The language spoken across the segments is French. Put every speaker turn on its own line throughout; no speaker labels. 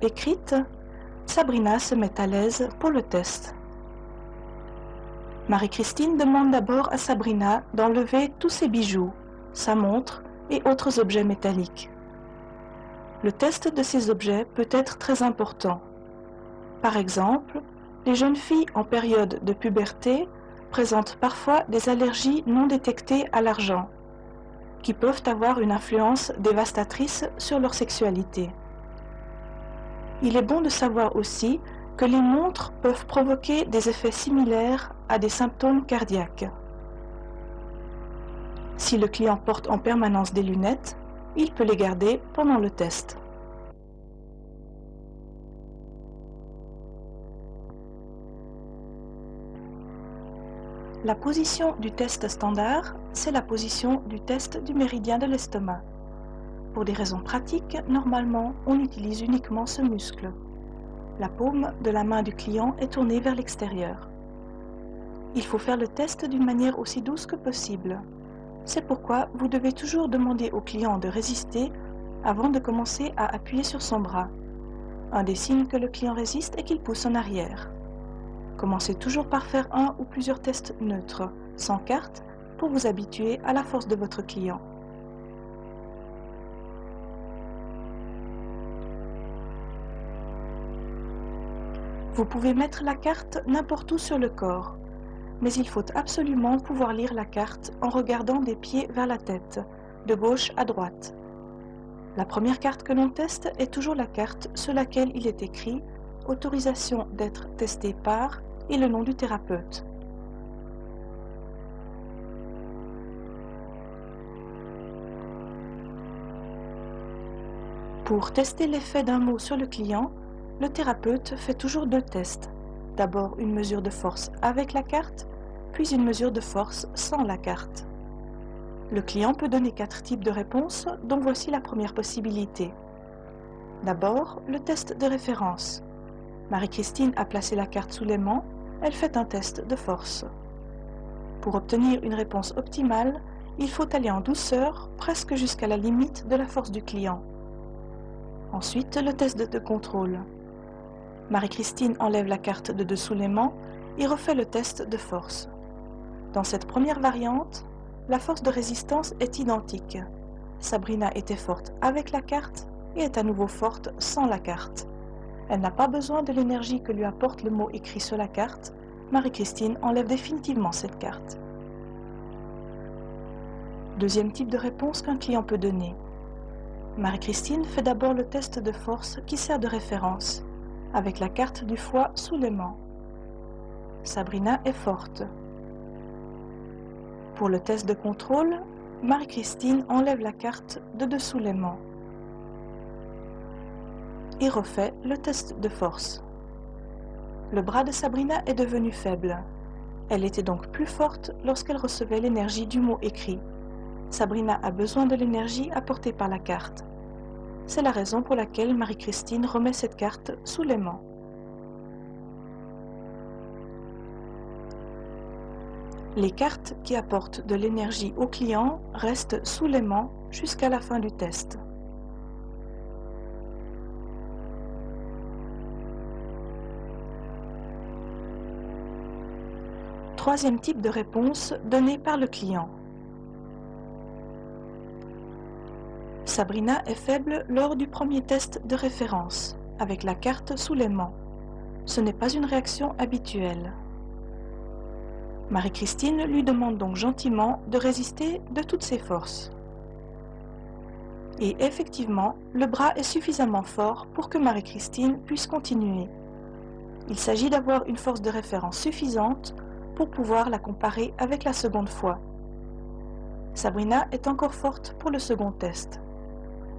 écrite, Sabrina se met à l'aise pour le test. Marie-Christine demande d'abord à Sabrina d'enlever tous ses bijoux, sa montre et autres objets métalliques. Le test de ces objets peut être très important. Par exemple, les jeunes filles en période de puberté présentent parfois des allergies non détectées à l'argent, qui peuvent avoir une influence dévastatrice sur leur sexualité. Il est bon de savoir aussi que les montres peuvent provoquer des effets similaires à des symptômes cardiaques. Si le client porte en permanence des lunettes, il peut les garder pendant le test. La position du test standard, c'est la position du test du méridien de l'estomac. Pour des raisons pratiques, normalement, on utilise uniquement ce muscle. La paume de la main du client est tournée vers l'extérieur. Il faut faire le test d'une manière aussi douce que possible. C'est pourquoi vous devez toujours demander au client de résister avant de commencer à appuyer sur son bras. Un des signes que le client résiste est qu'il pousse en arrière. Commencez toujours par faire un ou plusieurs tests neutres, sans carte, pour vous habituer à la force de votre client. Vous pouvez mettre la carte n'importe où sur le corps, mais il faut absolument pouvoir lire la carte en regardant des pieds vers la tête, de gauche à droite. La première carte que l'on teste est toujours la carte sur laquelle il est écrit « Autorisation d'être testé par » et le nom du thérapeute. Pour tester l'effet d'un mot sur le client, le thérapeute fait toujours deux tests. D'abord une mesure de force avec la carte, puis une mesure de force sans la carte. Le client peut donner 4 types de réponses, dont voici la première possibilité. D'abord, le test de référence. Marie-Christine a placé la carte sous l'aimant, elle fait un test de force. Pour obtenir une réponse optimale, il faut aller en douceur, presque jusqu'à la limite de la force du client. Ensuite, le test de contrôle. Marie-Christine enlève la carte de dessous l'aimant et refait le test de force. Dans cette première variante, la force de résistance est identique. Sabrina était forte avec la carte et est à nouveau forte sans la carte. Elle n'a pas besoin de l'énergie que lui apporte le mot écrit sur la carte. Marie-Christine enlève définitivement cette carte. Deuxième type de réponse qu'un client peut donner. Marie-Christine fait d'abord le test de force qui sert de référence, avec la carte du foie sous l'aimant. Sabrina est forte. Pour le test de contrôle, Marie-Christine enlève la carte de dessous l'aimant et refait le test de force. Le bras de Sabrina est devenu faible. Elle était donc plus forte lorsqu'elle recevait l'énergie du mot écrit. Sabrina a besoin de l'énergie apportée par la carte. C'est la raison pour laquelle Marie-Christine remet cette carte sous l'aimant. Les cartes qui apportent de l'énergie au client restent sous l'aimant jusqu'à la fin du test. Troisième type de réponse donnée par le client. Sabrina est faible lors du premier test de référence, avec la carte sous l'aimant. Ce n'est pas une réaction habituelle. Marie-Christine lui demande donc gentiment de résister de toutes ses forces. Et effectivement, le bras est suffisamment fort pour que Marie-Christine puisse continuer. Il s'agit d'avoir une force de référence suffisante pour pouvoir la comparer avec la seconde fois. Sabrina est encore forte pour le second test.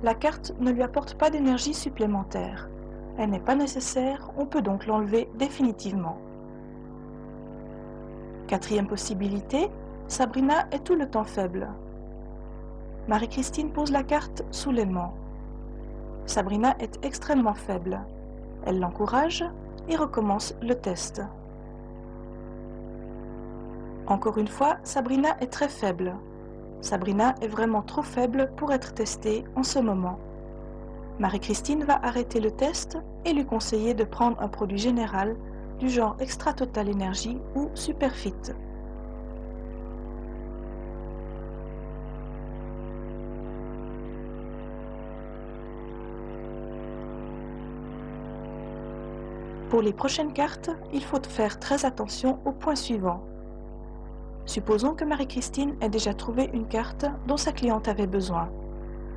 La carte ne lui apporte pas d'énergie supplémentaire. Elle n'est pas nécessaire, on peut donc l'enlever définitivement. Quatrième possibilité, Sabrina est tout le temps faible. Marie-Christine pose la carte sous l'aimant. Sabrina est extrêmement faible. Elle l'encourage et recommence le test. Encore une fois, Sabrina est très faible. Sabrina est vraiment trop faible pour être testée en ce moment. Marie-Christine va arrêter le test et lui conseiller de prendre un produit général du genre Extra Total Energy ou Superfit. Pour les prochaines cartes, il faut faire très attention aux points suivants. Supposons que Marie-Christine ait déjà trouvé une carte dont sa cliente avait besoin.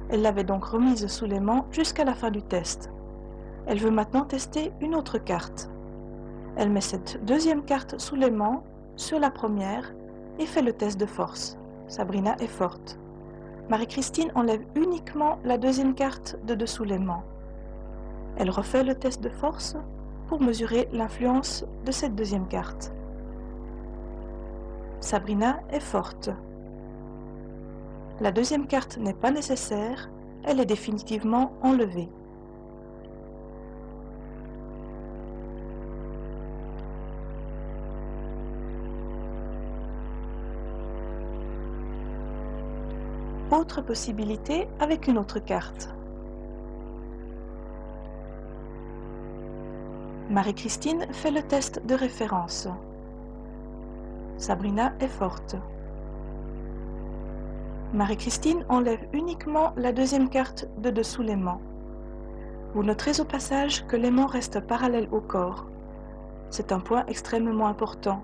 Elle l'avait donc remise sous l'aimant jusqu'à la fin du test. Elle veut maintenant tester une autre carte. Elle met cette deuxième carte sous l'aimant sur la première et fait le test de force. Sabrina est forte. Marie-Christine enlève uniquement la deuxième carte de dessous l'aimant. Elle refait le test de force pour mesurer l'influence de cette deuxième carte. Sabrina est forte. La deuxième carte n'est pas nécessaire, elle est définitivement enlevée. Autre possibilité avec une autre carte. Marie-Christine fait le test de référence. Sabrina est forte. Marie-Christine enlève uniquement la deuxième carte de dessous l'aimant. Vous noterez au passage que l'aimant reste parallèle au corps. C'est un point extrêmement important.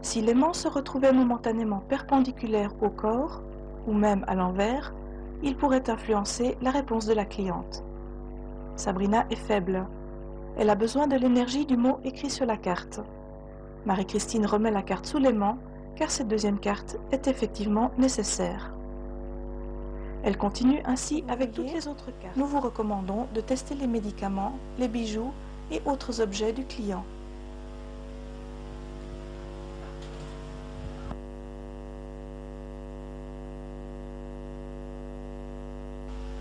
Si l'aimant se retrouvait momentanément perpendiculaire au corps, ou même à l'envers, il pourrait influencer la réponse de la cliente. Sabrina est faible. Elle a besoin de l'énergie du mot écrit sur la carte. Marie-Christine remet la carte sous l'aimant, car cette deuxième carte est effectivement nécessaire. Elle continue ainsi avec toutes les autres cartes. Nous vous recommandons de tester les médicaments, les bijoux et autres objets du client.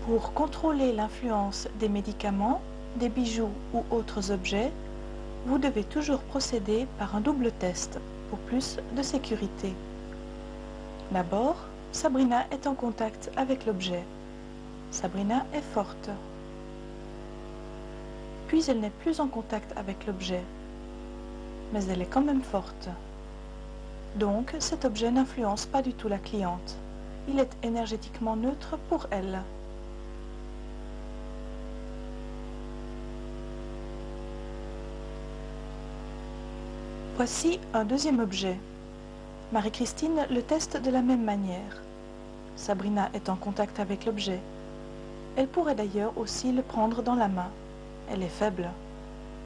Pour contrôler l'influence des médicaments, des bijoux ou autres objets, vous devez toujours procéder par un double test pour plus de sécurité. D'abord, Sabrina est en contact avec l'objet. Sabrina est forte. Puis elle n'est plus en contact avec l'objet, mais elle est quand même forte. Donc cet objet n'influence pas du tout la cliente. Il est énergétiquement neutre pour elle. Voici un deuxième objet. Marie-Christine le teste de la même manière. Sabrina est en contact avec l'objet. Elle pourrait d'ailleurs aussi le prendre dans la main. Elle est faible.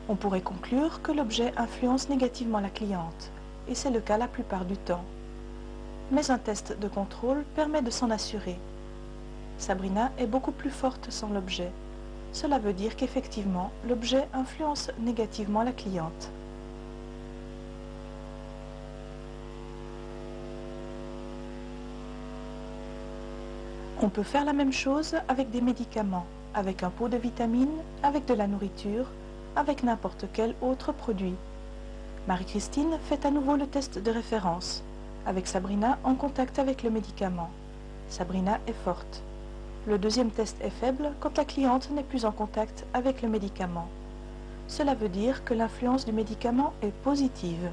On pourrait conclure que l'objet influence négativement la cliente, et c'est le cas la plupart du temps. Mais un test de contrôle permet de s'en assurer. Sabrina est beaucoup plus forte sans l'objet. Cela veut dire qu'effectivement, l'objet influence négativement la cliente. On peut faire la même chose avec des médicaments, avec un pot de vitamines, avec de la nourriture, avec n'importe quel autre produit. Marie-Christine fait à nouveau le test de référence, avec Sabrina en contact avec le médicament. Sabrina est forte. Le deuxième test est faible quand la cliente n'est plus en contact avec le médicament. Cela veut dire que l'influence du médicament est positive.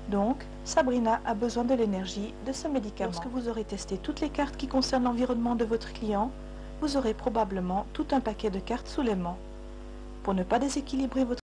Donc, Sabrina a besoin de l'énergie de ce médicament. Lorsque vous aurez testé toutes les cartes qui concernent l'environnement de votre client, vous aurez probablement tout un paquet de cartes sous l'aimant. Pour ne pas déséquilibrer votre